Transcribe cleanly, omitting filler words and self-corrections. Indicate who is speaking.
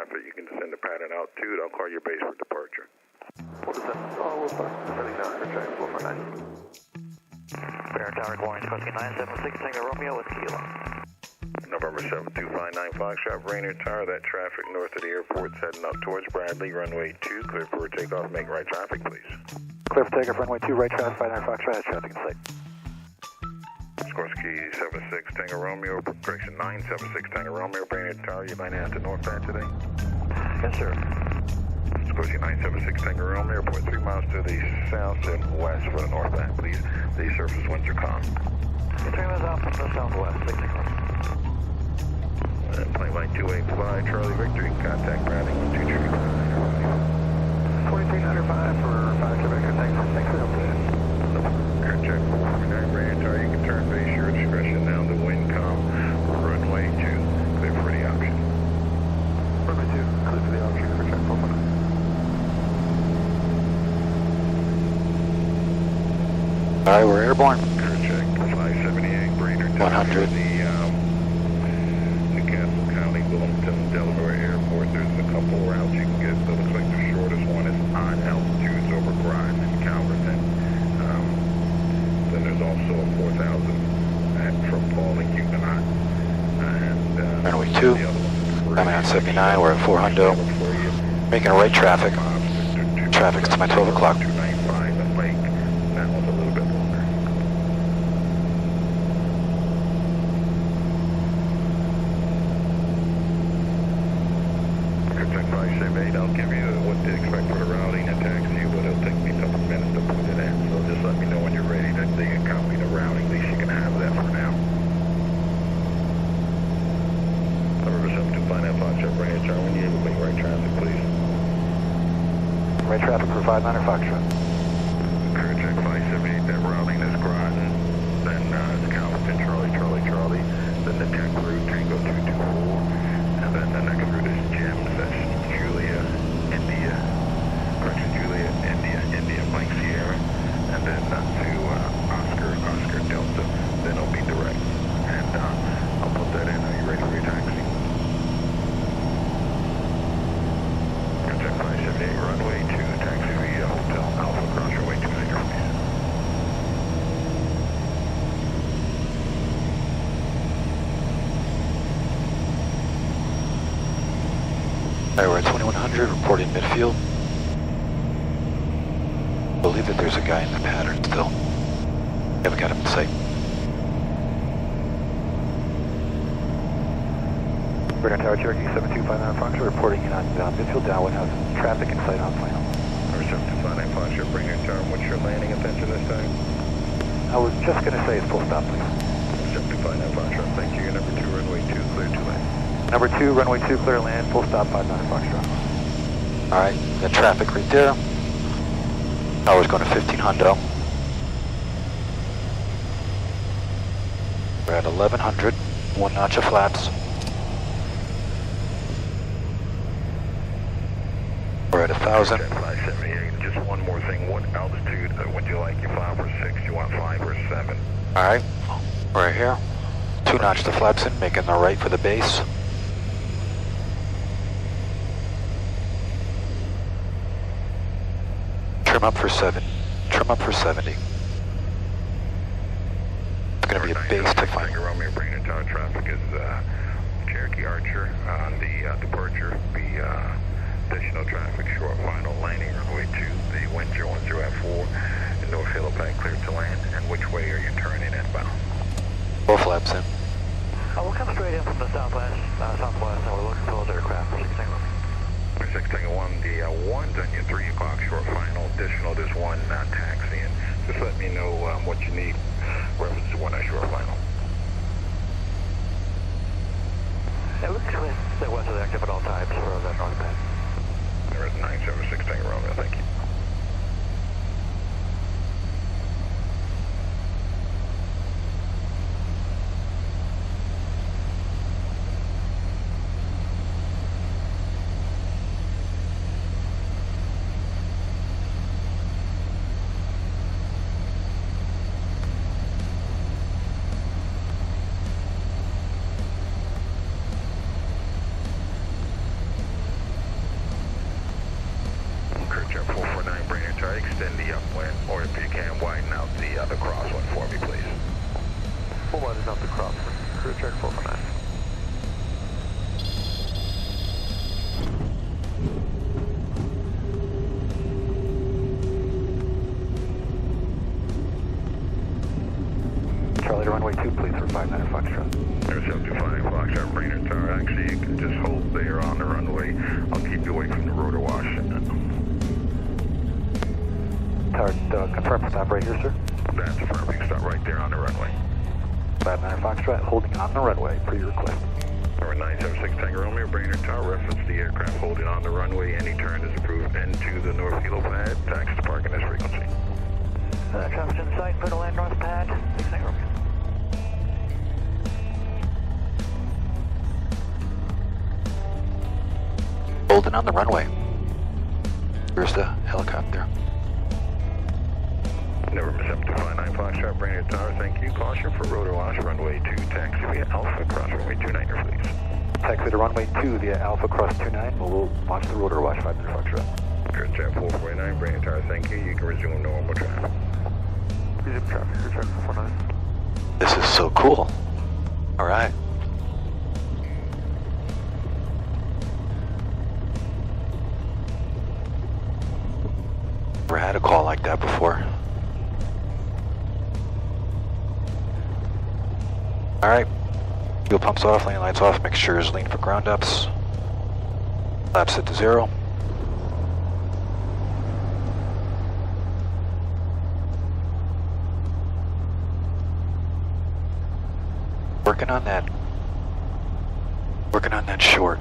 Speaker 1: traffic. You can descend the pattern altitude. I'll call your base for departure.
Speaker 2: What is that? Oh, we're fine. Descending now, aircheck 449.
Speaker 3: Brainard Tower, Warren, Husky 976, Tango Romeo with Kilo.
Speaker 1: November 7259 Foxtrot, Brainard Tower. That traffic north of the airport heading up towards Bradley, runway 2. Clear for takeoff. Make right traffic, please.
Speaker 2: Clear for takeoff, runway 2, right traffic, 59 Foxtrot, traffic in sight.
Speaker 1: Sikorsky 76 Tango Romeo, correction 976 Tango Romeo, Brainard Tower. You landing at the northbound today?
Speaker 3: Yes, sir.
Speaker 1: Sikorsky 976 Tango Romeo, point 3 miles to the south and west for the northbound, please. The surface winds are calm.
Speaker 3: 3 miles out from the southwest, 6
Speaker 1: And plane line 285, Charlie Victory, contact Bradley 123.
Speaker 2: 4395 for 5 Quebec, thanks for the update.
Speaker 1: Air check 449, Brainard Tower, you can turn base, your discretion now to wind calm, runway 2, clear for the option.
Speaker 2: Runway 2, clear for the option, air check 449.
Speaker 4: Alright, we're airborne.
Speaker 1: Air check 578, Brainard Tower.
Speaker 4: 100.
Speaker 1: The Castle County, Wilmington, Delaware Airport. There's a couple routes you can get. So it looks like the shortest one is on altitudes over Grimes and Calverton. Then there's also a 4,000 from Paul and Huguenot.
Speaker 4: Runway 2, coming on 79, we're at 400, making a right traffic. Traffic's to my 12 o'clock.
Speaker 1: 295 and Lake. That one's a little bit longer. Check 578, I'll give you what to expect for the routing and taxi, but it'll take me a couple minutes to put it in. So just let me know when you're ready to copy the routing. At least you can have that for now. November 7259 Foxtrot, Brainard Tower, when you able to make right traffic, please.
Speaker 2: Right traffic for 59 Foxtrot.
Speaker 1: Clear check 578, that routing is Groton, then it's Calverton, Charlie, then the tech route, Tango 224, and then the next route is Gems, that's Julia, India, Mike Sierra, and then to Oscar Delta, then it'll be direct. And I'll put that in. Are you ready for your taxi? Check 578, runway 2, taxi via Hotel Alpha, cross runway 2, please.
Speaker 4: Alright, we're at 2100, reporting midfield. I believe that there's a guy in the pattern still. Haven't got him in sight.
Speaker 2: Brainard Tower, Cherokee 7259 Foxtrot, reporting in on Midfield-Downwind, has traffic in sight on plane.
Speaker 1: Number 7259 Foxtrot, Brainard Tower, what's your landing intention this time?
Speaker 2: I was just going to say it's full stop, please.
Speaker 1: 7259 Foxtrot, thank you. Your number 2, runway 2, clear to land.
Speaker 2: Number 2, runway 2, clear land, full stop, 59 Foxtrot.
Speaker 4: Alright, got traffic right there. Tower's going to 1500. We're at 1100, 1 notch of flaps. We're at 1000.
Speaker 1: 578, just one more thing. What altitude would you like? You 5 or 6? You want 5 or 7?
Speaker 4: Alright, right here. 2 notch the flaps in, making the right for the base. Trim up for 7. Trim up for 70. It's going to be a base to find.
Speaker 1: Romeo, Brainard Tower traffic is Cherokee Archer on the departure. Be additional traffic, short final landing, runway 2. The wind chill 10 at 4. And North helipad clear to land. And which way are you turning inbound?
Speaker 4: 4 flaps in.
Speaker 3: We'll come straight in from the southwest, and we're looking for those aircraft. 6 Tango.
Speaker 1: 6 Tango 1, the 1's on your 3 o'clock short final. Additional, there's 1 taxiing. Just let me know what you need. Reference to 1 short final.
Speaker 3: Yeah, we can stay west of the active at all times for that northbound.
Speaker 1: There is 976 Tango Romeo, thank you. in the upwind, or if you can, widen out the crosswind for me, please.
Speaker 3: Full widen out the crosswind. Crew check 449.
Speaker 2: Charlie to runway 2, please, for 59 Foxtrot.
Speaker 1: There's 75 Hartford-Brainard Tower. Actually, you can just hold there on the runway. I'll keep you away from the rotor wash.
Speaker 2: Tower, confirm stop right here, sir.
Speaker 1: That's affirmed. You can stop right there on the runway.
Speaker 2: 59 Foxtrot, holding on the runway, per your request.
Speaker 1: Number 976 Tango Romeo, Brainerd Tower, reference the aircraft holding on the runway. Any turn is approved into the north helo pad. Taxi to park in this frequency.
Speaker 3: Traffic in sight, for the land north pad. 69 Romeo.
Speaker 4: Holding on the runway. Here's the helicopter.
Speaker 1: November 7259 Foxtrot, Brainerd Tower, thank you. Caution for rotor wash, runway 2, taxi via Alpha, cross runway 29, please.
Speaker 2: Taxi to runway 2 via Alpha cross 29. We'll launch the rotor wash 59 Foxtrot.
Speaker 1: Air Jet 449, Brainerd Tower, thank you. You can resume normal traffic.
Speaker 3: Resume traffic, crew check 449.
Speaker 4: This is so cool. Alright. Never had a call like that before. Alright. Fuel pumps off, lane lights off, mixtures lean for ground ups. Laps set to 0. Working on that short.